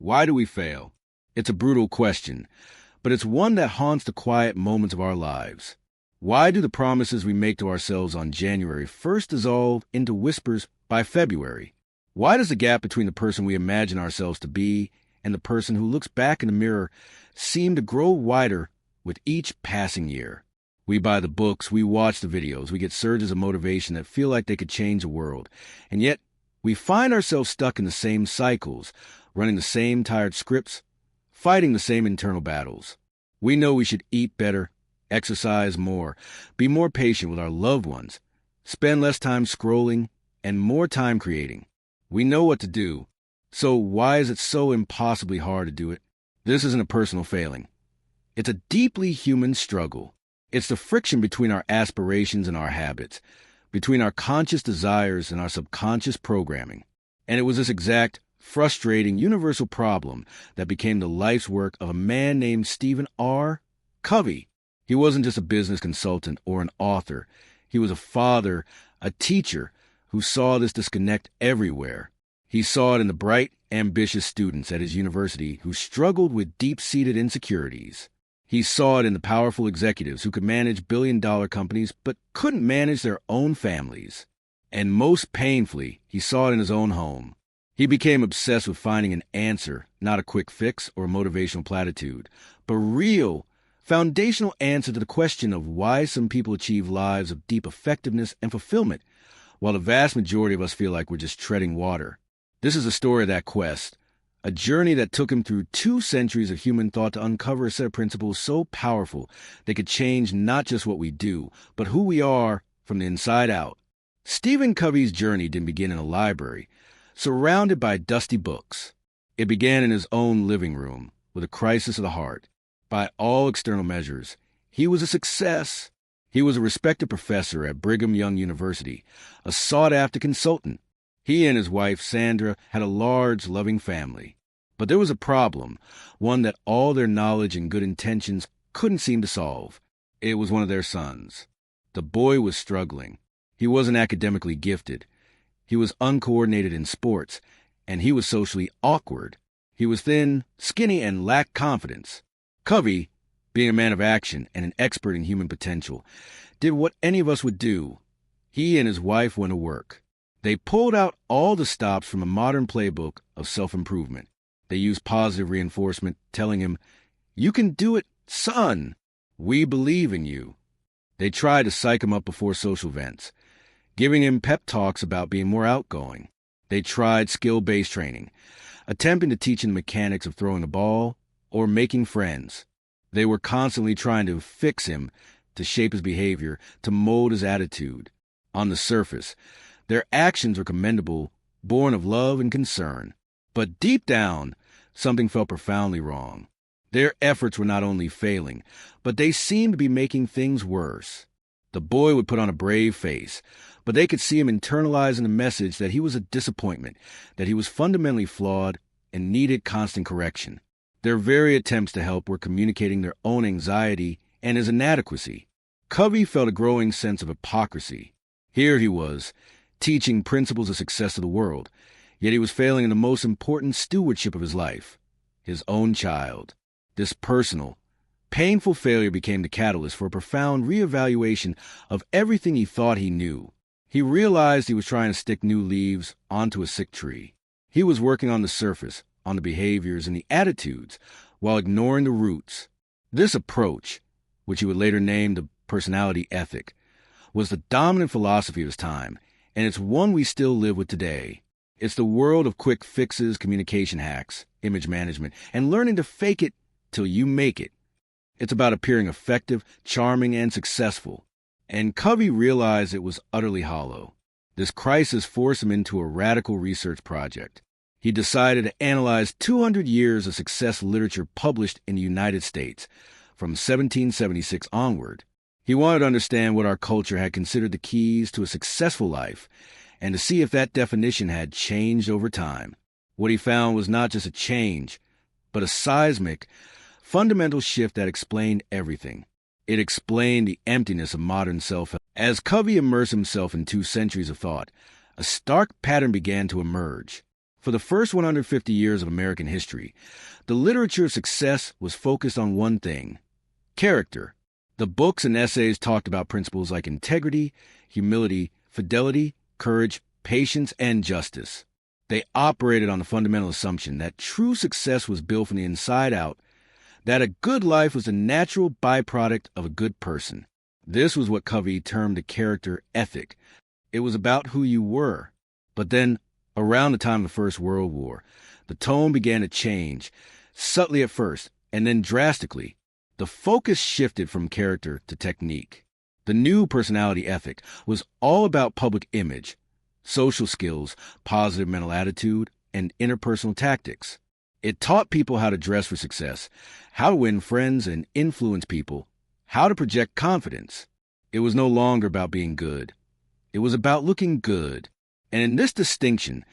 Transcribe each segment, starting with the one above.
Why do we fail? It's a brutal question, but it's one that haunts the quiet moments of our lives. Why do the promises we make to ourselves on January 1st dissolve into whispers by February? Why does the gap between the person we imagine ourselves to be and the person who looks back in the mirror seem to grow wider with each passing year? We buy the books, we watch the videos, we get surges of motivation that feel like they could change the world. And yet, we find ourselves stuck in the same cycles, running the same tired scripts, fighting the same internal battles. We know we should eat better, exercise more, be more patient with our loved ones, spend less time scrolling, and more time creating. We know what to do, so why is it so impossibly hard to do it? This isn't a personal failing. It's a deeply human struggle. It's the friction between our aspirations and our habits, between our conscious desires and our subconscious programming. And it was this exact, frustrating, universal problem that became the life's work of a man named Stephen R. Covey. He wasn't just a business consultant or an author. He was a father, a teacher, who saw this disconnect everywhere. He saw it in the bright, ambitious students at his university who struggled with deep-seated insecurities. He saw it in the powerful executives who could manage billion-dollar companies but couldn't manage their own families. And most painfully, he saw it in his own home. He became obsessed with finding an answer, not a quick fix or a motivational platitude, but real, foundational answer to the question of why some people achieve lives of deep effectiveness and fulfillment, while the vast majority of us feel like we're just treading water. This is the story of that quest, a journey that took him through 2 centuries of human thought to uncover a set of principles so powerful they could change not just what we do, but who we are from the inside out. Stephen Covey's journey didn't begin in a library, surrounded by dusty books. It began in his own living room, with a crisis of the heart. By all external measures, he was a success. He was a respected professor at Brigham Young University, a sought-after consultant. He and his wife, Sandra, had a large, loving family. But there was a problem, one that all their knowledge and good intentions couldn't seem to solve. It was one of their sons. The boy was struggling. He wasn't academically gifted. He was uncoordinated in sports, and he was socially awkward. He was thin, skinny, and lacked confidence. Covey, being a man of action and an expert in human potential, did what any of us would do. He and his wife went to work. They pulled out all the stops from a modern playbook of self-improvement. They used positive reinforcement, telling him, "You can do it, son. We believe in you." They tried to psych him up before social events, giving him pep talks about being more outgoing. They tried skill-based training, attempting to teach him the mechanics of throwing a ball or making friends. They were constantly trying to fix him, to shape his behavior, to mold his attitude. On the surface, their actions were commendable, born of love and concern. But deep down, something felt profoundly wrong. Their efforts were not only failing, but they seemed to be making things worse. The boy would put on a brave face, but they could see him internalizing the message that he was a disappointment, that he was fundamentally flawed and needed constant correction. Their very attempts to help were communicating their own anxiety and his inadequacy. Covey felt a growing sense of hypocrisy. Here he was, teaching principles of success to the world, yet he was failing in the most important stewardship of his life, his own child. This personal, painful failure became the catalyst for a profound reevaluation of everything he thought he knew. He realized he was trying to stick new leaves onto a sick tree. He was working on the surface, on the behaviors and the attitudes, while ignoring the roots. This approach, which he would later name the personality ethic, was the dominant philosophy of his time, and it's one we still live with today. It's the world of quick fixes, communication hacks, image management, and learning to fake it till you make it. It's about appearing effective, charming, and successful. And Covey realized it was utterly hollow. This crisis forced him into a radical research project. He decided to analyze 200 years of success literature published in the United States, from 1776 onward. He wanted to understand what our culture had considered the keys to a successful life, and to see if that definition had changed over time. What he found was not just a change, but a seismic, fundamental shift that explained everything. It explained the emptiness of modern self-help. As Covey immersed himself in 2 centuries of thought, a stark pattern began to emerge. For the first 150 years of American history, the literature of success was focused on one thing: character. The books and essays talked about principles like integrity, humility, fidelity, courage, patience, and justice. They operated on the fundamental assumption that true success was built from the inside out, that a good life was the natural byproduct of a good person. This was what Covey termed the character ethic. It was about who you were. But then, around the time of the First World War, the tone began to change, subtly at first, and then drastically. The focus shifted from character to technique. The new personality ethic was all about public image, social skills, positive mental attitude, and interpersonal tactics. It taught people how to dress for success, how to win friends and influence people, how to project confidence. It was no longer about being good. It was about looking good. And in this distinction,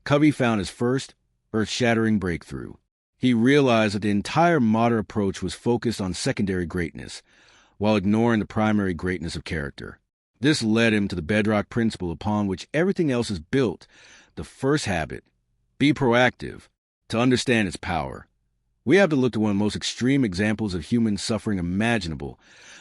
Covey found his first earth-shattering breakthrough. He realized that the entire modern approach was focused on secondary greatness, while ignoring the primary greatness of character. This led him to the bedrock principle upon which everything else is built, the first habit: be proactive, to understand its power. We have to look to one of the most extreme examples of human suffering imaginable,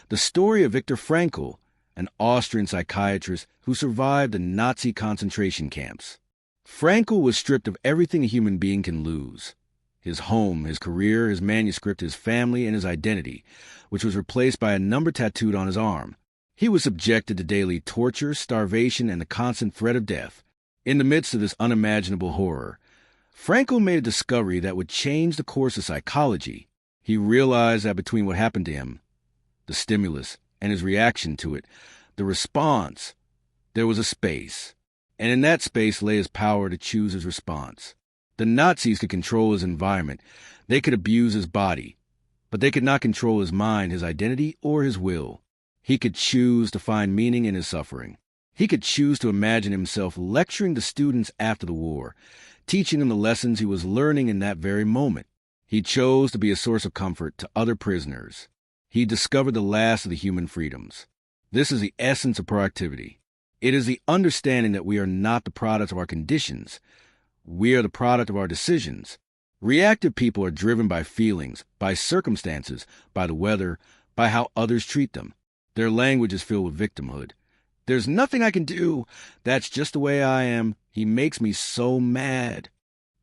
the story of Viktor Frankl, an Austrian psychiatrist who survived the Nazi concentration camps. Frankl was stripped of everything a human being can lose: his home, his career, his manuscript, his family, and his identity, which was replaced by a number tattooed on his arm. He was subjected to daily torture, starvation, and the constant threat of death. In the midst of this unimaginable horror, Frankl made a discovery that would change the course of psychology. He realized that between what happened to him, the stimulus, and his reaction to it, the response, there was a space. And in that space lay his power to choose his response. The Nazis could control his environment. They could abuse his body. But they could not control his mind, his identity, or his will. He could choose to find meaning in his suffering. He could choose to imagine himself lecturing the students after the war, teaching them the lessons he was learning in that very moment. He chose to be a source of comfort to other prisoners. He discovered the last of the human freedoms. This is the essence of proactivity. It is the understanding that we are not the product of our conditions. We are the product of our decisions. Reactive people are driven by feelings, by circumstances, by the weather, by how others treat them. Their language is filled with victimhood. There's nothing I can do. That's just the way I am. He makes me so mad.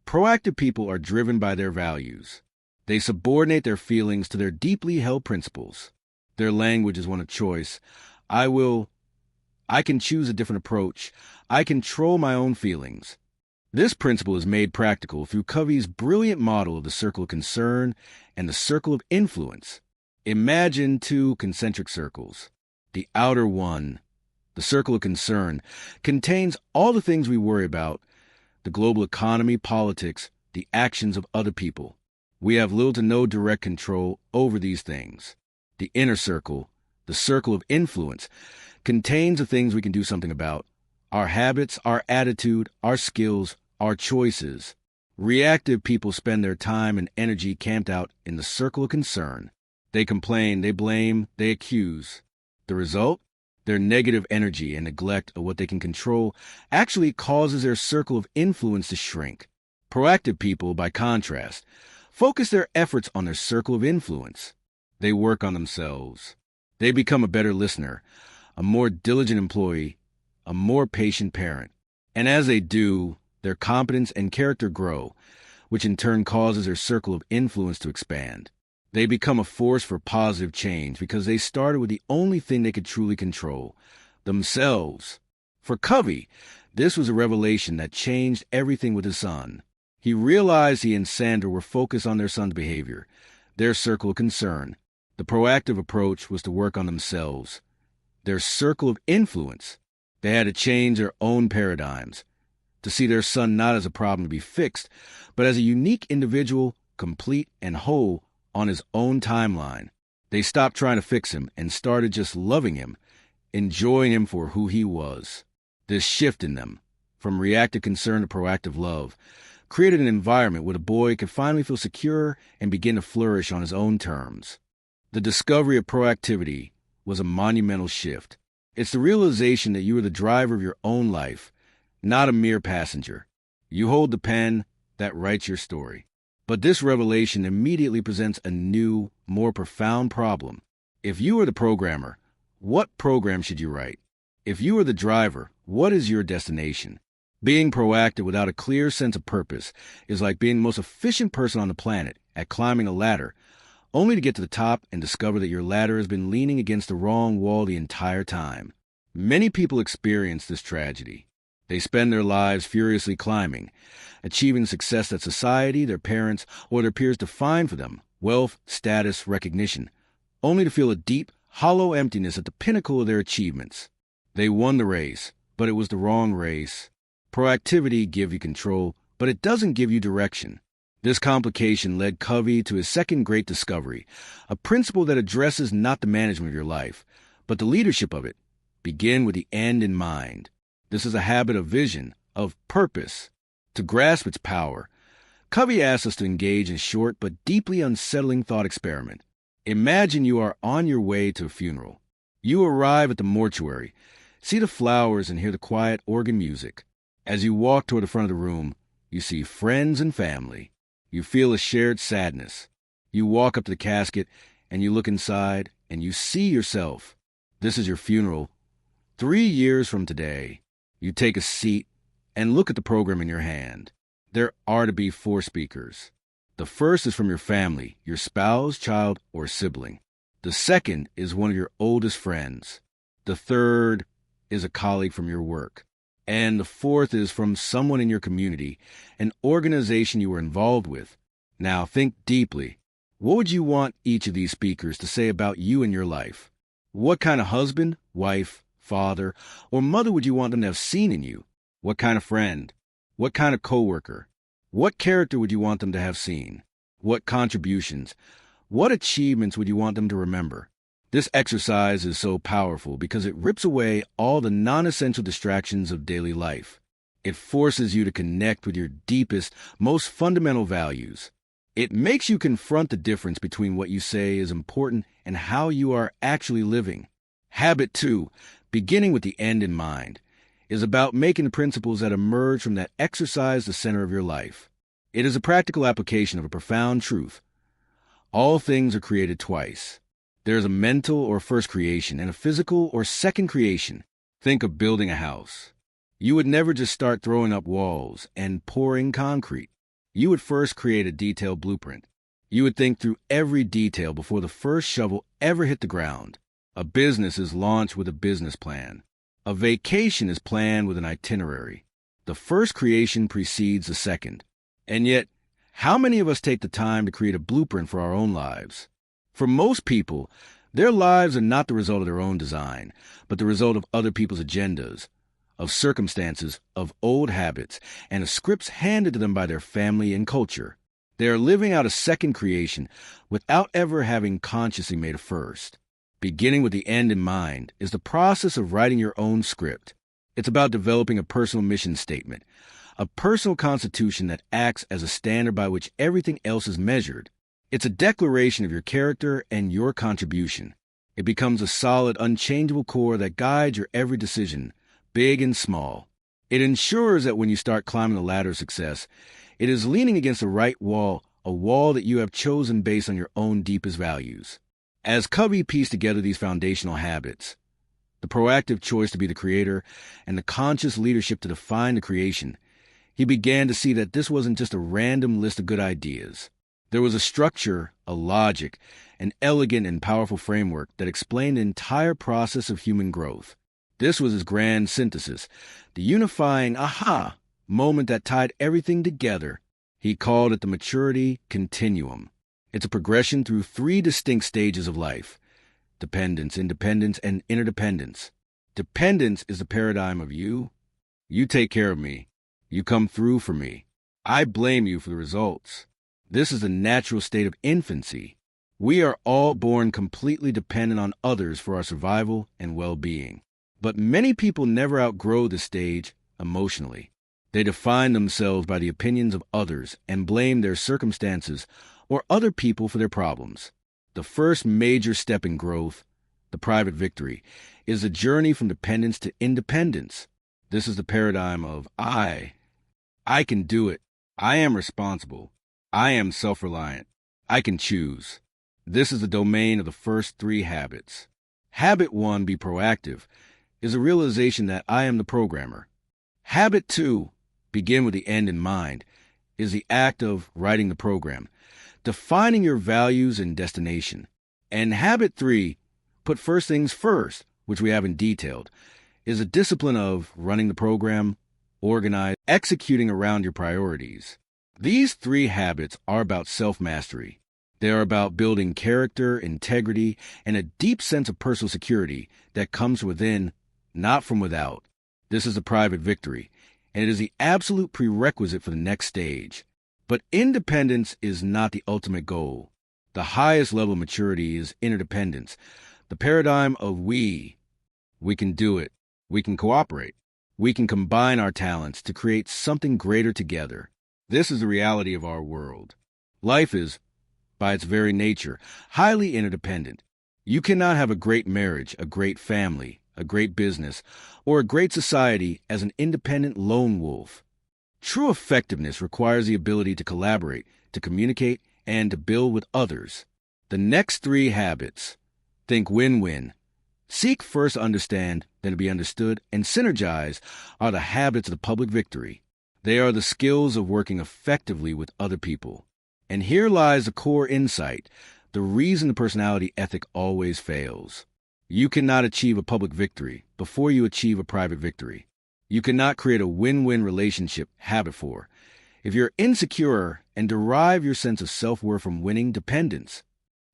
Proactive people are driven by their values. They subordinate their feelings to their deeply held principles. Their language is one of choice. I can choose a different approach. I control my own feelings. This principle is made practical through Covey's brilliant model of the circle of concern and the circle of influence. Imagine two concentric circles. The outer one, the circle of concern, contains all the things we worry about: the global economy, politics, the actions of other people. We have little to no direct control over these things. The inner circle, the circle of influence, contains the things we can do something about: our habits, our attitude, our skills, our choices. Reactive people spend their time and energy camped out in the circle of concern. They complain, they blame, they accuse. The result? Their negative energy and neglect of what they can control actually causes their circle of influence to shrink. Proactive people, by contrast, focus their efforts on their circle of influence. They work on themselves. They become a better listener, a more diligent employee, a more patient parent. And as they do, their competence and character grow, which in turn causes their circle of influence to expand. They become a force for positive change because they started with the only thing they could truly control: themselves. For Covey, this was a revelation that changed everything with his son. He realized he and Sandra were focused on their son's behavior, their circle of concern. The proactive approach was to work on themselves, their circle of influence. They had to change their own paradigms, to see their son not as a problem to be fixed, but as a unique individual, complete and whole on his own timeline. They stopped trying to fix him and started just loving him, enjoying him for who he was. This shift in them, from reactive concern to proactive love, created an environment where the boy could finally feel secure and begin to flourish on his own terms. The discovery of proactivity was a monumental shift. It's the realization that you are the driver of your own life, not a mere passenger. You hold the pen that writes your story. But this revelation immediately presents a new, more profound problem. If you are the programmer, what program should you write? If you are the driver, what is your destination? Being proactive without a clear sense of purpose is like being the most efficient person on the planet at climbing a ladder, only to get to the top and discover that your ladder has been leaning against the wrong wall the entire time. Many people experience this tragedy. They spend their lives furiously climbing, achieving success that society, their parents, or their peers define for them, wealth, status, recognition, only to feel a deep, hollow emptiness at the pinnacle of their achievements. They won the race, but it was the wrong race. Proactivity gives you control, but it doesn't give you direction. This complication led Covey to his second great discovery, a principle that addresses not the management of your life, but the leadership of it. Begin with the end in mind. This is a habit of vision, of purpose. To grasp its power, Covey asks us to engage in a short but deeply unsettling thought experiment. Imagine you are on your way to a funeral. You arrive at the mortuary, see the flowers and hear the quiet organ music. As you walk toward the front of the room, you see friends and family. You feel a shared sadness. You walk up to the casket and you look inside and you see yourself. This is your funeral. 3 years from today, you take a seat and look at the program in your hand. There are to be 4 speakers. The first is from your family, your spouse, child, or sibling. The second is one of your oldest friends. The third is a colleague from your work. And the fourth is from someone in your community, an organization you were involved with. Now think deeply. What would you want each of these speakers to say about you and your life? What kind of husband, wife, father, or mother would you want them to have seen in you? What kind of friend? What kind of coworker? What character would you want them to have seen? What contributions? What achievements would you want them to remember? This exercise is so powerful because it rips away all the non-essential distractions of daily life. It forces you to connect with your deepest, most fundamental values. It makes you confront the difference between what you say is important and how you are actually living. Habit 2, beginning with the end in mind, is about making the principles that emerge from that exercise the center of your life. It is a practical application of a profound truth. All things are created twice. There is a mental or first creation and a physical or second creation. Think of building a house. You would never just start throwing up walls and pouring concrete. You would first create a detailed blueprint. You would think through every detail before the first shovel ever hit the ground. A business is launched with a business plan. A vacation is planned with an itinerary. The first creation precedes the second. And yet, how many of us take the time to create a blueprint for our own lives? For most people, their lives are not the result of their own design, but the result of other people's agendas, of circumstances, of old habits, and of scripts handed to them by their family and culture. They are living out a second creation without ever having consciously made a first. Beginning with the end in mind is the process of writing your own script. It's about developing a personal mission statement, a personal constitution that acts as a standard by which everything else is measured. It's a declaration of your character and your contribution. It becomes a solid, unchangeable core that guides your every decision, big and small. It ensures that when you start climbing the ladder of success, it is leaning against the right wall, a wall that you have chosen based on your own deepest values. As Covey pieced together these foundational habits, the proactive choice to be the creator and the conscious leadership to define the creation, he began to see that this wasn't just a random list of good ideas. There was a structure, a logic, an elegant and powerful framework that explained the entire process of human growth. This was his grand synthesis, the unifying aha moment that tied everything together. He called it the maturity continuum. It's a progression through 3 distinct stages of life: dependence, independence, and interdependence. Dependence is the paradigm of you take care of me, you come through for me, I blame you for the results. This is the natural state of infancy. We are all born completely dependent on others for our survival and well-being. But many people never outgrow this stage emotionally. They define themselves by the opinions of others and blame their circumstances or other people for their problems. The first major step in growth, the private victory, is the journey from dependence to independence. This is the paradigm of I. I can do it. I am responsible. I am self-reliant. I can choose. This is the domain of the first three habits. Habit 1, be proactive, is a realization that I am the programmer. Habit 2, begin with the end in mind, is the act of writing the program, defining your values and destination. And habit 3, put first things first, which we haven't detailed, is a discipline of running the program, organized, executing around your priorities. These three habits are about self-mastery. They are about building character, integrity, and a deep sense of personal security that comes from within, not from without. This is a private victory, and it is the absolute prerequisite for the next stage. But independence is not the ultimate goal. The highest level of maturity is interdependence, the paradigm of we. We can do it. We can cooperate. We can combine our talents to create something greater together. This is the reality of our world. Life is, by its very nature, highly interdependent. You cannot have a great marriage, a great family, a great business, or a great society as an independent lone wolf. True effectiveness requires the ability to collaborate, to communicate, and to build with others. The next three habits. Think win-win. Seek first to understand, then to be understood, and synergize are the habits of the public victory. They are the skills of working effectively with other people. And here lies the core insight, the reason the personality ethic always fails. You cannot achieve a public victory before you achieve a private victory. You cannot create a win-win relationship, habit 4, if you're insecure and derive your sense of self-worth from winning dependence.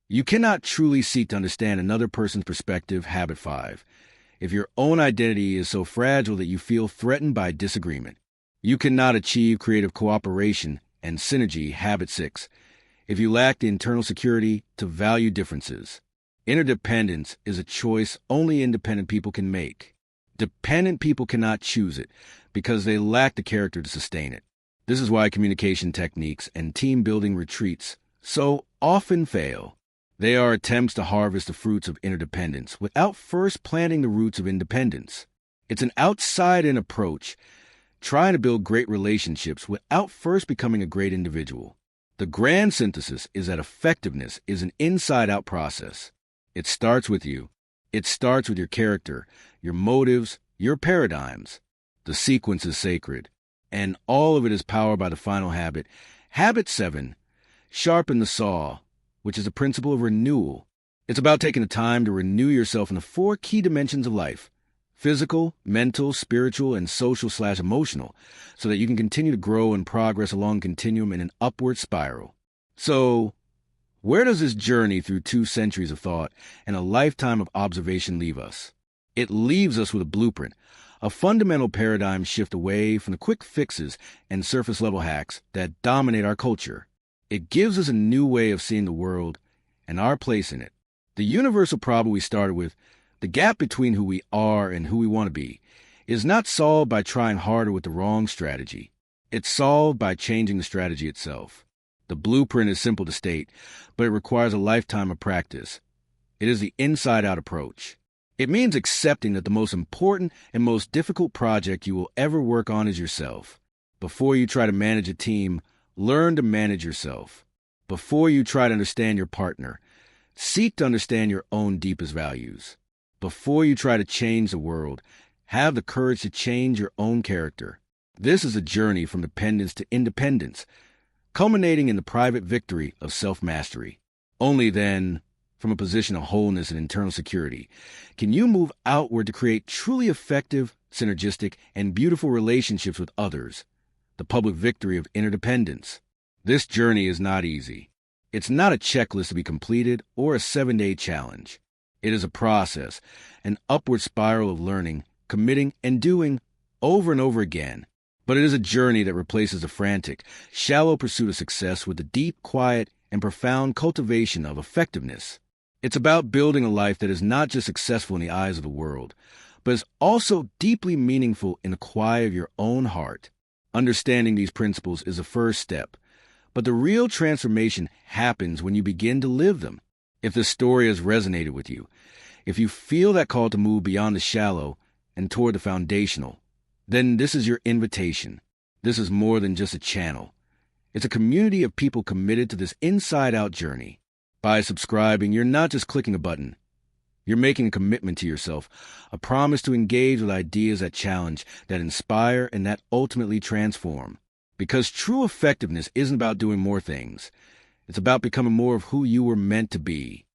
You cannot truly seek to understand another person's perspective, habit 5, if your own identity is so fragile that you feel threatened by disagreement. You cannot achieve creative cooperation and synergy, habit 6, if you lack the internal security to value differences. Interdependence is a choice only independent people can make. Dependent people cannot choose it because they lack the character to sustain it. This is why communication techniques and team-building retreats so often fail. They are attempts to harvest the fruits of interdependence without first planting the roots of independence. It's an outside-in approach, trying to build great relationships without first becoming a great individual. The grand synthesis is that effectiveness is an inside-out process. It starts with you. It starts with your character, your motives, your paradigms. The sequence is sacred, and all of it is powered by the final habit. Habit 7, sharpen the saw, which is the principle of renewal. It's about taking the time to renew yourself in the 4 key dimensions of life: physical, mental, spiritual, and social/emotional, so that you can continue to grow and progress along a continuum in an upward spiral. So, where does this journey through 2 centuries of thought and a lifetime of observation leave us? It leaves us with a blueprint, a fundamental paradigm shift away from the quick fixes and surface-level hacks that dominate our culture. It gives us a new way of seeing the world and our place in it. The universal problem we started with, the gap between who we are and who we want to be, is not solved by trying harder with the wrong strategy. It's solved by changing the strategy itself. The blueprint is simple to state, but it requires a lifetime of practice. It is the inside-out approach. It means accepting that the most important and most difficult project you will ever work on is yourself. Before you try to manage a team, learn to manage yourself. Before you try to understand your partner, seek to understand your own deepest values. Before you try to change the world, have the courage to change your own character. This is a journey from dependence to independence, culminating in the private victory of self-mastery. Only then, from a position of wholeness and internal security, can you move outward to create truly effective, synergistic, and beautiful relationships with others. The public victory of interdependence. This journey is not easy. It's not a checklist to be completed or a 7-day challenge. It is a process, an upward spiral of learning, committing, and doing over and over again. But it is a journey that replaces the frantic, shallow pursuit of success with the deep, quiet, and profound cultivation of effectiveness. It's about building a life that is not just successful in the eyes of the world, but is also deeply meaningful in the quiet of your own heart. Understanding these principles is a first step, but the real transformation happens when you begin to live them. If this story has resonated with you, if you feel that call to move beyond the shallow and toward the foundational, then this is your invitation. This is more than just a channel. It's a community of people committed to this inside-out journey. By subscribing, you're not just clicking a button. You're making a commitment to yourself, a promise to engage with ideas that challenge, that inspire, and that ultimately transform. Because true effectiveness isn't about doing more things. It's about becoming more of who you were meant to be.